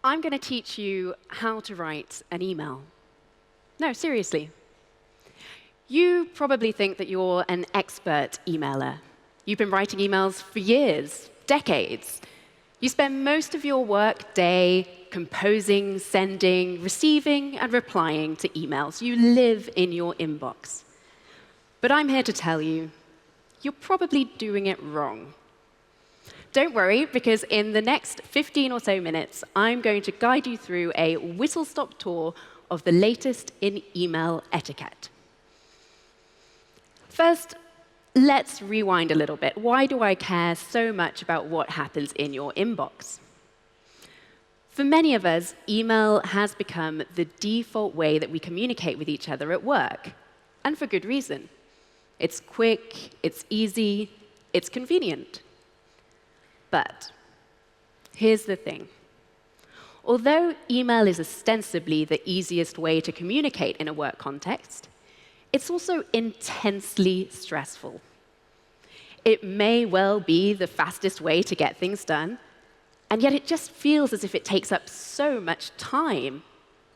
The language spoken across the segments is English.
I'm going to teach you how to write an email. No, seriously. You probably think that you're an expert emailer. You've been writing emails for years, decades. You spend most of your work day composing, sending, receiving, and replying to emails. You live in your inbox. But I'm here to tell you, you're probably doing it wrong. Don't worry, because in the next 15 or so minutes, I'm going to guide you through a whistle-stop tour of the latest in email etiquette. First, let's rewind a little bit. Why do I care so much about what happens in your inbox? For many of us, email has become the default way that we communicate with each other at work, and for good reason. It's quick, it's easy, it's convenient. But here's the thing. Although email is ostensibly the easiest way to communicate in a work context, it's also intensely stressful. It may well be the fastest way to get things done, and yet it just feels as if it takes up so much time.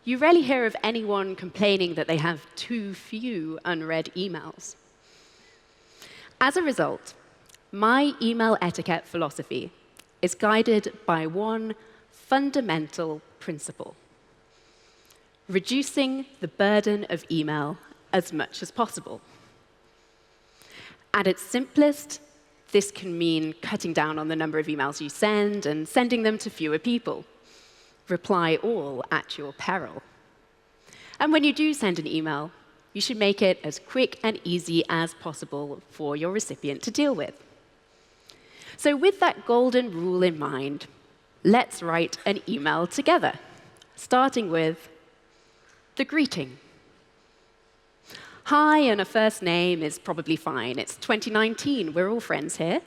You rarely hear of anyone complaining that they have too few unread emails. As a result, my email etiquette philosophy is guided by one fundamental principle: reducing the burden of email as much as possible. At its simplest, this can mean cutting down on the number of emails you send and sending them to fewer people. Reply all at your peril. And when you do send an email, you should make it as quick and easy as possible for your recipient to deal with. So with that golden rule in mind, let's write an email together, starting with the greeting. Hi and a first name is probably fine. It's 2019. We're all friends here.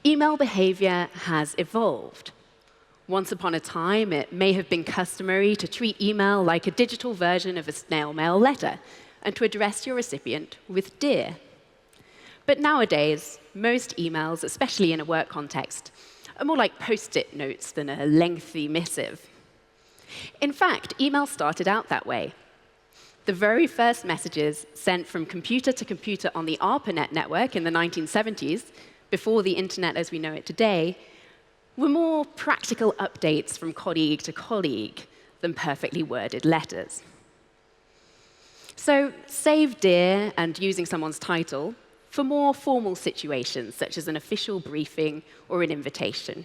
Email behavior has evolved. Once upon a time, it may have been customary to treat email like a digital version of a snail mail letter and to address your recipient with "Dear." But nowadays, most emails, especially in a work context, are more like post-it notes than a lengthy missive. In fact, email started out that way. The very first messages sent from computer to computer on the ARPANET network in the 1970s, before the internet as we know it today, were more practical updates from colleague to colleague than perfectly worded letters. So save "Dear" and using someone's title for more formal situations, such as an official briefing or an invitation.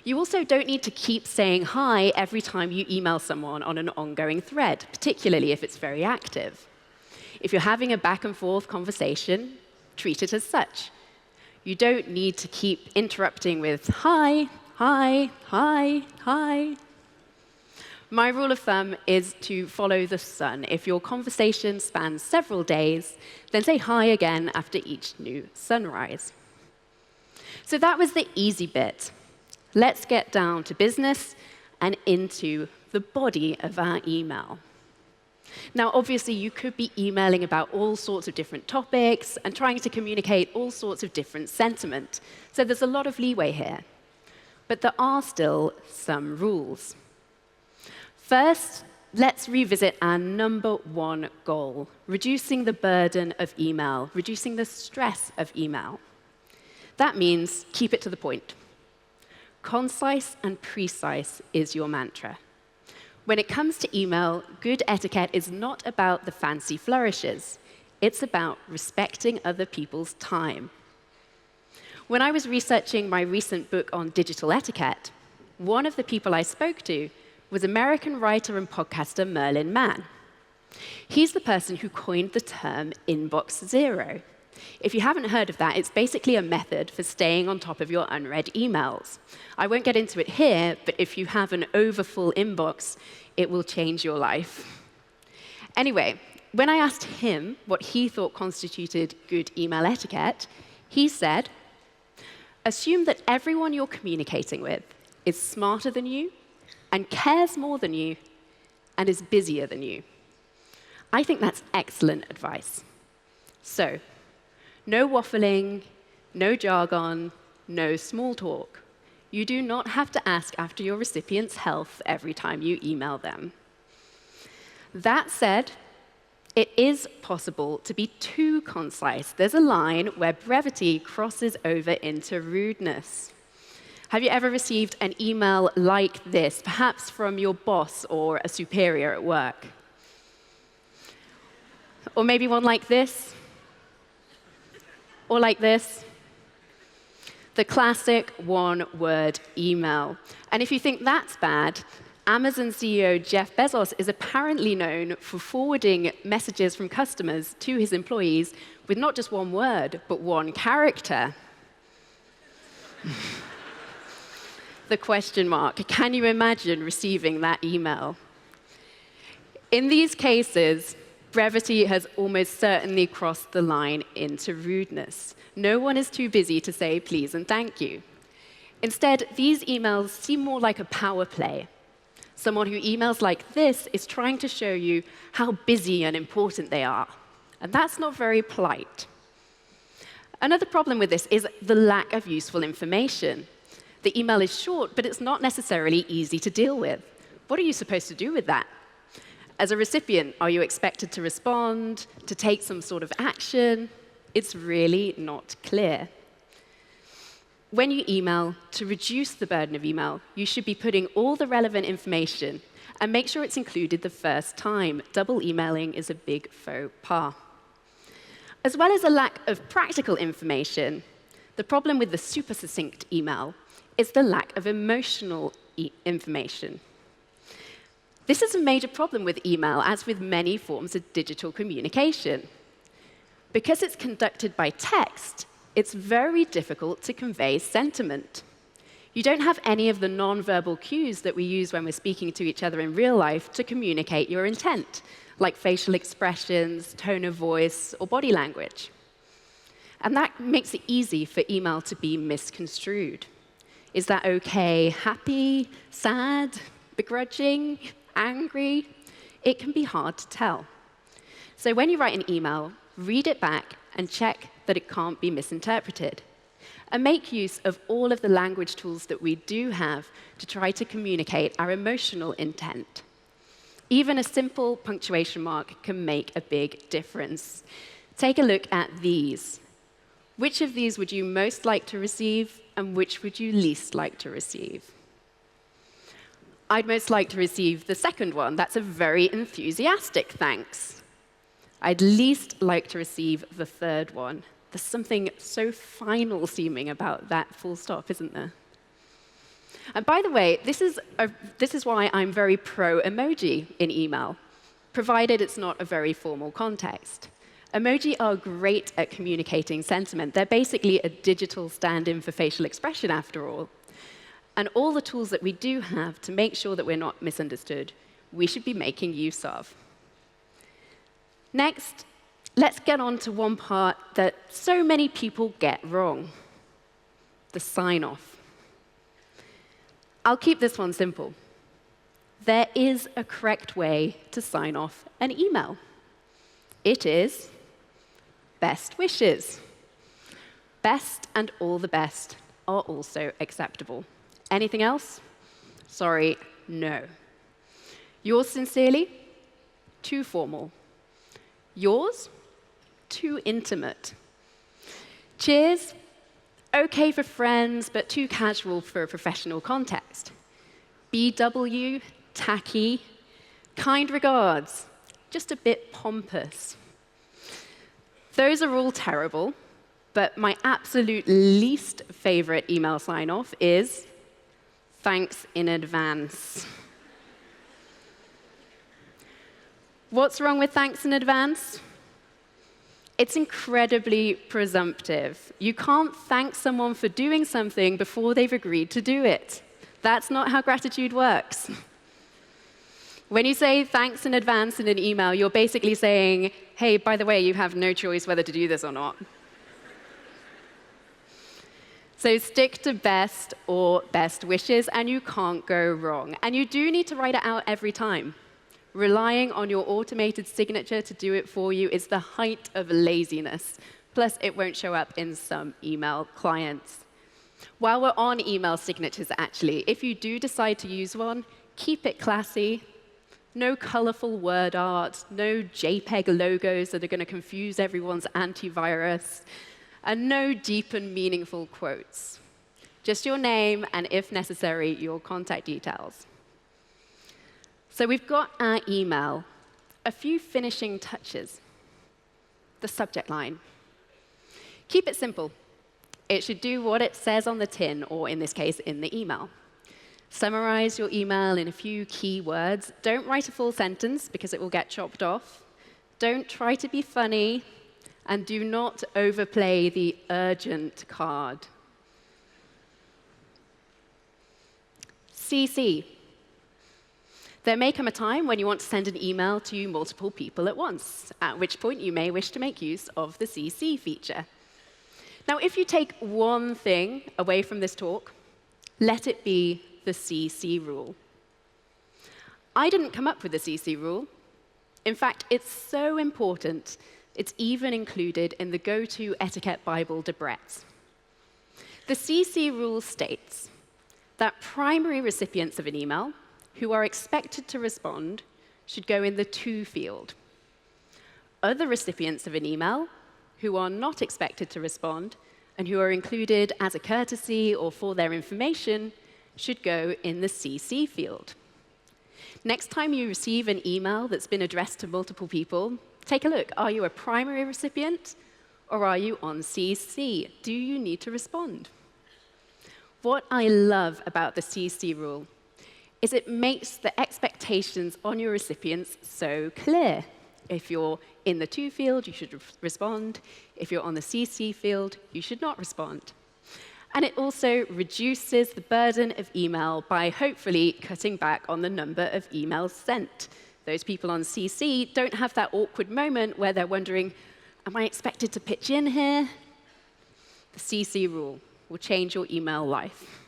You also don't need to keep saying hi every time you email someone on an ongoing thread, particularly if it's very active. If you're having a back-and-forth conversation, treat it as such. You don't need to keep interrupting with hi, hi, hi, hi. My rule of thumb is to follow the sun. If your conversation spans several days, then say hi again after each new sunrise. So that was the easy bit. Let's get down to business and into the body of our email. Now, obviously, you could be emailing about all sorts of different topics and trying to communicate all sorts of different sentiment. So there's a lot of leeway here. But there are still some rules. First, let's revisit our number one goal: reducing the burden of email, reducing the stress of email. That means keep it to the point. Concise and precise is your mantra. When it comes to email, good etiquette is not about the fancy flourishes. It's about respecting other people's time. When I was researching my recent book on digital etiquette, one of the people I spoke to was American writer and podcaster Merlin Mann. He's the person who coined the term inbox zero. If you haven't heard of that, it's basically a method for staying on top of your unread emails. I won't get into it here, but if you have an overfull inbox, it will change your life. Anyway, when I asked him what he thought constituted good email etiquette, he said, assume that everyone you're communicating with is smarter than you and cares more than you and is busier than you. I think that's excellent advice. So, no waffling, no jargon, no small talk. You do not have to ask after your recipient's health every time you email them. That said, it is possible to be too concise. There's a line where brevity crosses over into rudeness. Have you ever received an email like this, perhaps from your boss or a superior at work? Or maybe one like this? Or like this? The classic one-word email. And if you think that's bad, Amazon CEO Jeff Bezos is apparently known for forwarding messages from customers to his employees with not just one word, but one character. The question mark. Can you imagine receiving that email? In these cases, brevity has almost certainly crossed the line into rudeness. No one is too busy to say please and thank you. Instead, these emails seem more like a power play. Someone who emails like this is trying to show you how busy and important they are. And that's not very polite. Another problem with this is the lack of useful information. The email is short, but it's not necessarily easy to deal with. What are you supposed to do with that? As a recipient, are you expected to respond, to take some sort of action? It's really not clear. When you email, to reduce the burden of email, you should be putting all the relevant information and make sure it's included the first time. Double emailing is a big faux pas. As well as a lack of practical information, the problem with the super succinct email is the lack of emotional information. This is a major problem with email, as with many forms of digital communication. Because it's conducted by text, it's very difficult to convey sentiment. You don't have any of the non-verbal cues that we use when we're speaking to each other in real life to communicate your intent, like facial expressions, tone of voice, or body language. And that makes it easy for email to be misconstrued. Is that okay? Happy? Sad? Begrudging? Angry? It can be hard to tell. So when you write an email, read it back and check that it can't be misinterpreted. And make use of all of the language tools that we do have to try to communicate our emotional intent. Even a simple punctuation mark can make a big difference. Take a look at these. Which of these would you most like to receive, and which would you least like to receive? I'd most like to receive the second one. That's a very enthusiastic thanks. I'd least like to receive the third one. There's something so final seeming about that full stop, isn't there? And by the way, this is why I'm very pro-emoji in email, provided it's not a very formal context. Emoji are great at communicating sentiment. They're basically a digital stand-in for facial expression, after all. And all the tools that we do have to make sure that we're not misunderstood, we should be making use of. Next, let's get on to one part that so many people get wrong: the sign-off. I'll keep this one simple. There is a correct way to sign off an email. It is best wishes. Best and all the best are also acceptable. Anything else? Sorry, no. Yours sincerely? Too formal. Yours? Too intimate. Cheers? Okay for friends, but too casual for a professional context. BW? Tacky. Kind regards? Just a bit pompous. Those are all terrible, but my absolute least favorite email sign-off is thanks in advance. What's wrong with thanks in advance? It's incredibly presumptive. You can't thank someone for doing something before they've agreed to do it. That's not how gratitude works. When you say thanks in advance in an email, you're basically saying, hey, by the way, you have no choice whether to do this or not. So stick to best or best wishes, and you can't go wrong. And you do need to write it out every time. Relying on your automated signature to do it for you is the height of laziness. Plus, it won't show up in some email clients. While we're on email signatures, actually, if you do decide to use one, keep it classy. No colorful word art, no JPEG logos that are going to confuse everyone's antivirus, and no deep and meaningful quotes. Just your name and, if necessary, your contact details. So we've got our email. A few finishing touches. The subject line. Keep it simple. It should do what it says on the tin, or in this case, in the email. Summarize your email in a few key words. Don't write a full sentence, because it will get chopped off. Don't try to be funny. And do not overplay the urgent card. CC. There may come a time when you want to send an email to multiple people at once, at which point you may wish to make use of the CC feature. Now, if you take one thing away from this talk, let it be the CC rule. I didn't come up with the CC rule. In fact, it's so important, it's even included in the go-to etiquette Bible de Brett. The CC rule states that primary recipients of an email who are expected to respond should go in the to field. Other recipients of an email who are not expected to respond and who are included as a courtesy or for their information should go in the CC field. Next time you receive an email that's been addressed to multiple people, take a look. Are you a primary recipient or are you on CC? Do you need to respond? What I love about the CC rule is it makes the expectations on your recipients so clear. If you're in the to field, you should respond. If you're on the CC field, you should not respond. And it also reduces the burden of email by hopefully cutting back on the number of emails sent. Those people on CC don't have that awkward moment where they're wondering, am I expected to pitch in here? The CC rule will change your email life.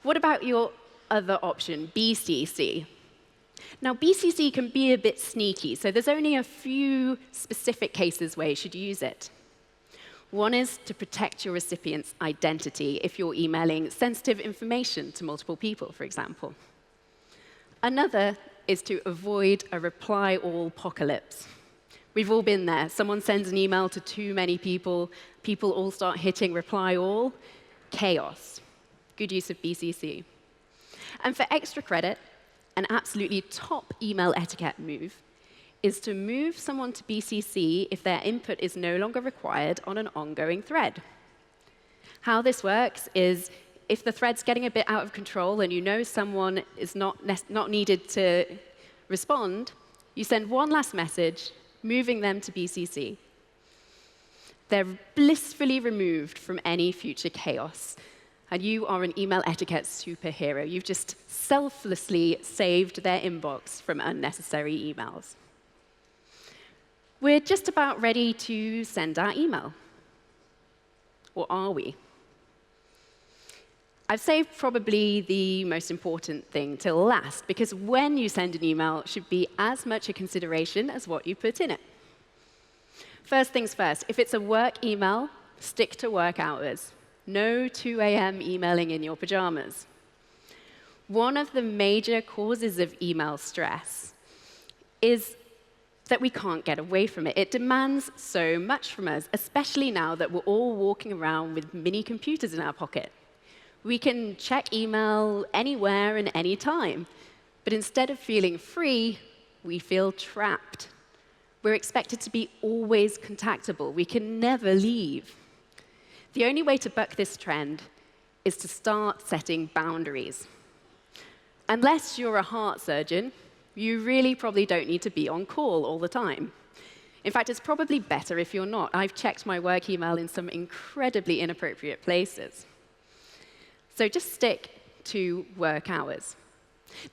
What about your other option, BCC? Now, BCC can be a bit sneaky, so there's only a few specific cases where you should use it. One is to protect your recipient's identity if you're emailing sensitive information to multiple people, for example. Another is to avoid a reply-all apocalypse. We've all been there. Someone sends an email to too many people. People all start hitting reply-all. Chaos. Good use of BCC. And for extra credit, an absolutely top email etiquette move is to move someone to BCC if their input is no longer required on an ongoing thread. How this works is if the thread's getting a bit out of control and you know someone is not needed to respond, you send one last message, moving them to BCC. They're blissfully removed from any future chaos. And you are an email etiquette superhero. You've just selflessly saved their inbox from unnecessary emails. We're just about ready to send our email. Or are we? I've saved probably the most important thing till last, because when you send an email, it should be as much a consideration as what you put in it. First things first, if it's a work email, stick to work hours. No 2 a.m. emailing in your pajamas. One of the major causes of email stress is that we can't get away from it. It demands so much from us, especially now that we're all walking around with mini computers in our pocket. We can check email anywhere and any time, but instead of feeling free, we feel trapped. We're expected to be always contactable. We can never leave. The only way to buck this trend is to start setting boundaries. Unless you're a heart surgeon, you really probably don't need to be on call all the time. In fact, it's probably better if you're not. I've checked my work email in some incredibly inappropriate places. So just stick to work hours.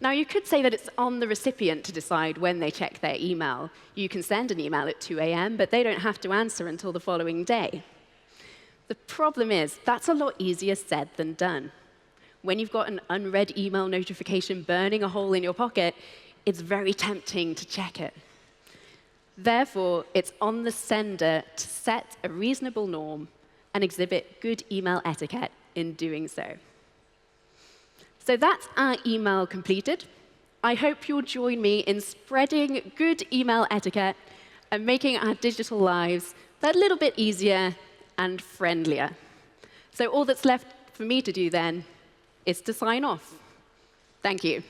Now, you could say that it's on the recipient to decide when they check their email. You can send an email at 2 a.m., but they don't have to answer until the following day. The problem is, that's a lot easier said than done. When you've got an unread email notification burning a hole in your pocket, it's very tempting to check it. Therefore, it's on the sender to set a reasonable norm and exhibit good email etiquette in doing so. So that's our email completed. I hope you'll join me in spreading good email etiquette and making our digital lives that little bit easier and friendlier. So all that's left for me to do then is to sign off. Thank you.